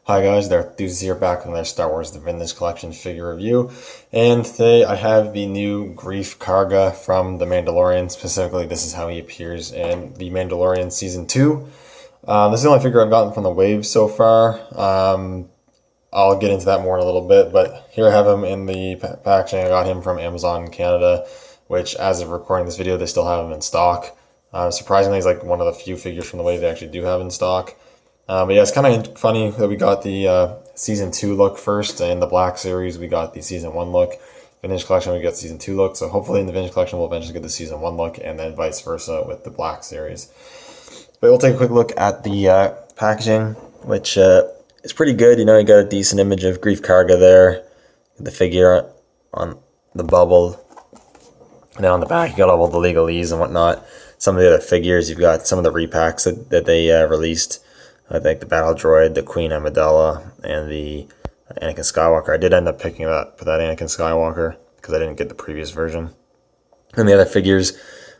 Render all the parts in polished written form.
Hi guys, Darth Deuces here, back with another Star Wars The Vintage Collection figure review. And today I have the new Greef Karga from The Mandalorian. Specifically, this is how he appears in The Mandalorian Season 2. This is the only figure I've gotten from the wave so far. I'll get into that more in a little bit, but here I have him in the packaging. I got him from Amazon Canada, which as of recording this video, they still have him in stock. Surprisingly, he's like one of the few figures from the wave they actually do have in stock. But yeah, it's kind of funny that we got the Season 2 look first. In the Black Series, we got the Season 1 look. Vintage Collection, we got Season 2 look. So hopefully in the Vintage Collection, we'll eventually get the Season 1 look, and then vice versa with the Black Series. But we'll take a quick look at the packaging, which is pretty good. You know, you got a decent image of Greef Karga there. The figure on the bubble. And then on the back, you got all the legalese and whatnot. Some of the other figures, you've got some of the repacks that they released. I think the Battle Droid, the Queen Amidala, and the Anakin Skywalker. I did end up picking that for that Anakin Skywalker because I didn't get the previous version. And the other figures,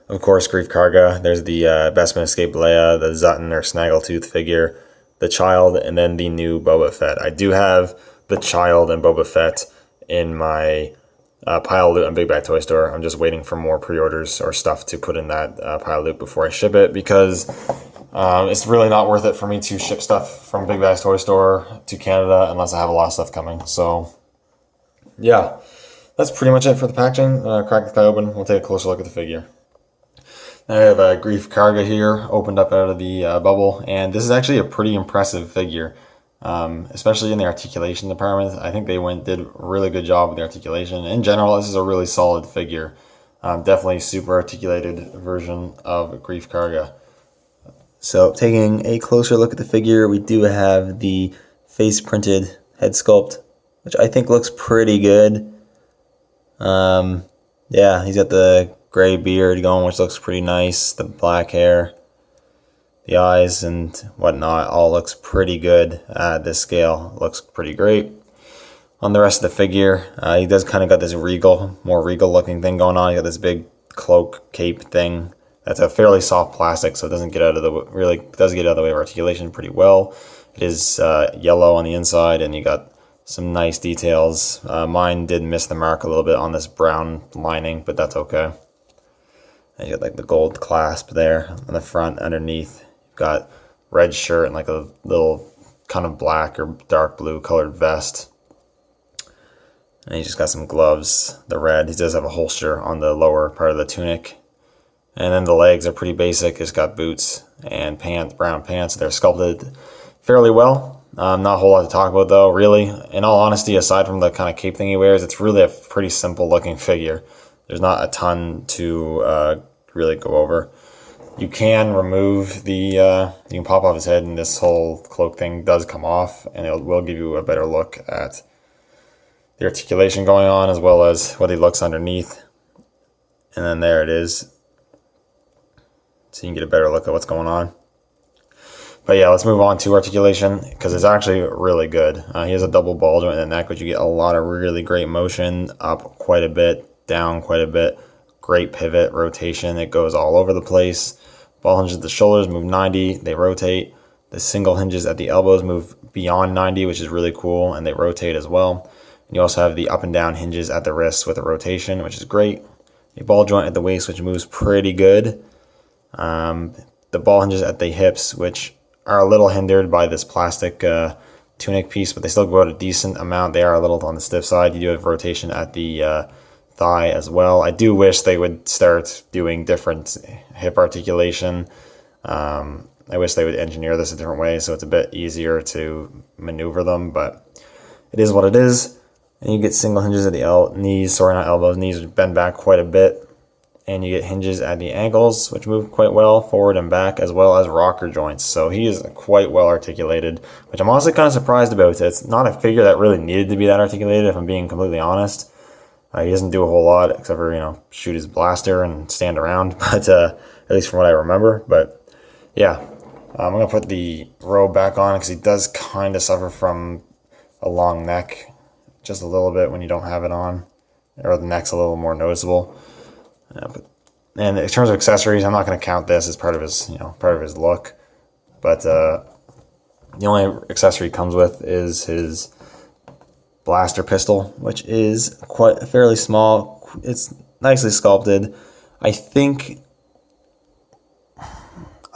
of course, Greef Karga. There's the Bespin Escape Leia, the Zutton or Snaggletooth figure, the Child, and then the new Boba Fett. I do have the Child and Boba Fett in my pile of loot on Big Bad Toy Store. I'm just waiting for more pre-orders or stuff to put in that pile of loot before I ship it, because it's really not worth it for me to ship stuff from Big Bad Toy Store to Canada unless I have a lot of stuff coming. So yeah, that's pretty much it for the packaging. Crack the guy open. We'll take a closer look at the figure. I have a Greef Karga here, opened up out of the bubble, and this is actually a pretty impressive figure, especially in the articulation department. I think they did a really good job with the articulation. In general, this is a really solid figure. Definitely super articulated version of Greef Karga. So taking a closer look at the figure, we do have the face printed head sculpt, which I think looks pretty good. Yeah, he's got the gray beard going, which looks pretty nice. The black hair, the eyes and whatnot all looks pretty good at this scale. Looks pretty great. On the rest of the figure, he does kind of got this more regal looking thing going on. He got this big cloak cape thing. That's a fairly soft plastic, so it doesn't get out of the way of articulation pretty well. It is yellow on the inside, and you got some nice details. Mine did miss the mark a little bit on this brown lining, but that's okay. And you got like the gold clasp there on the front. Underneath, you've got red shirt and like a little kind of black or dark blue colored vest. And he just got some gloves, the red. He does have a holster on the lower part of the tunic. And then the legs are pretty basic. It's got boots and pants, brown pants. They're sculpted fairly well. Not a whole lot to talk about though, really. In all honesty, aside from the kind of cape thing he wears, it's really a pretty simple looking figure. There's not a ton to really go over. You can remove you can pop off his head, and this whole cloak thing does come off, and it will give you a better look at the articulation going on, as well as what he looks underneath. And then there it is. So you can get a better look at what's going on. But yeah, let's move on to articulation, because it's actually really good. He has a double ball joint in the neck, which you get a lot of really great motion, up quite a bit, down quite a bit. Great pivot, rotation, it goes all over the place. Ball hinges at the shoulders move 90, they rotate. The single hinges at the elbows move beyond 90, which is really cool, and they rotate as well. And you also have the up and down hinges at the wrists with a rotation, which is great. A ball joint at the waist, which moves pretty good. The ball hinges at the hips, which are a little hindered by this plastic tunic piece, but they still go out a decent amount. They are a little on the stiff side. You do have rotation at the thigh as well. I do wish they would start doing different hip articulation. I wish they would engineer this a different way so it's a bit easier to maneuver them, but it is what it is. And you get single hinges at the knees, not elbows, knees bend back quite a bit. And you get hinges at the ankles, which move quite well forward and back, as well as rocker joints. So he is quite well articulated, which I'm honestly kind of surprised about. It's not a figure that really needed to be that articulated, if I'm being completely honest. He doesn't do a whole lot except for, shoot his blaster and stand around, but at least from what I remember. But yeah, I'm going to put the robe back on because he does kind of suffer from a long neck just a little bit when you don't have it on, or the neck's a little more noticeable. And in terms of accessories, I'm not going to count this as part of his, part of his look. But The only accessory he comes with is his blaster pistol, which is quite fairly small. It's nicely sculpted. I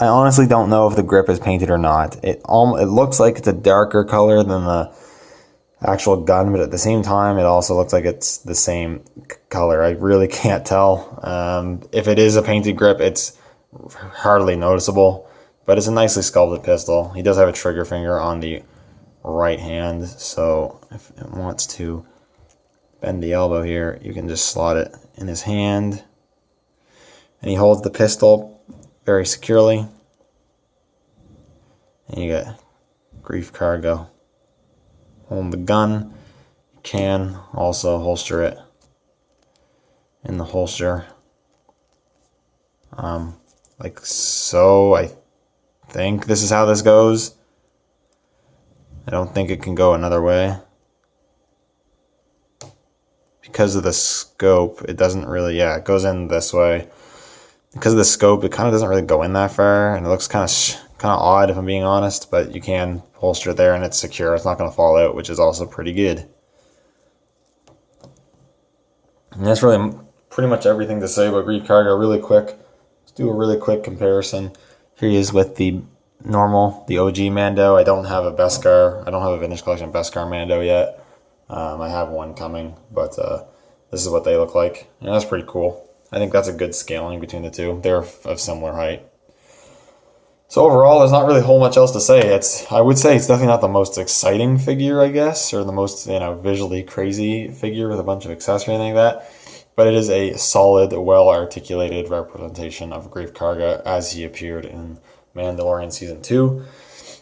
honestly don't know if the grip is painted or not. It looks like it's a darker color than the actual gun, but at the same time, it also looks like it's the same color. I really can't tell. If it is a painted grip, it's hardly noticeable, but it's a nicely sculpted pistol. He does have a trigger finger on the right hand, so if it wants to bend the elbow here, you can just slot it in his hand, and he holds the pistol very securely. And you got Greef Karga holding the gun. You can also holster it in the holster, like so. I think this is how this goes. I don't think it can go another way. Because of the scope, it doesn't really, yeah, it goes in this way. Because of the scope, it kind of doesn't really go in that far, and it looks kind of odd if I'm being honest, but you can holster it there and it's secure. It's not going to fall out, which is also pretty good. And that's really pretty much everything to say about Greef Karga. Really quick, let's do a really quick comparison. Here he is with the normal, the OG Mando. I don't have a Beskar. I don't have a Vintage Collection Beskar Mando yet. I have one coming, but this is what they look like. And that's pretty cool. I think that's a good scaling between the two. They're of similar height. So overall, there's not really a whole much else to say. I would say it's definitely not the most exciting figure, I guess, or the most, visually crazy figure with a bunch of accessories or anything like that. But it is a solid, well-articulated representation of Greef Karga as he appeared in Mandalorian Season 2.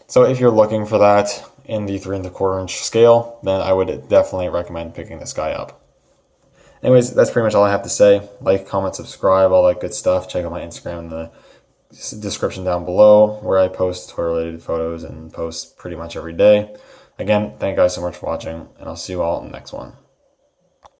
So if you're looking for that in the 3 1/4 inch scale, then I would definitely recommend picking this guy up. Anyways, that's pretty much all I have to say. Like, comment, subscribe, all that good stuff. Check out my Instagram in the description down below, where I post toy-related photos and post pretty much every day. Again, thank you guys so much for watching, and I'll see you all in the next one.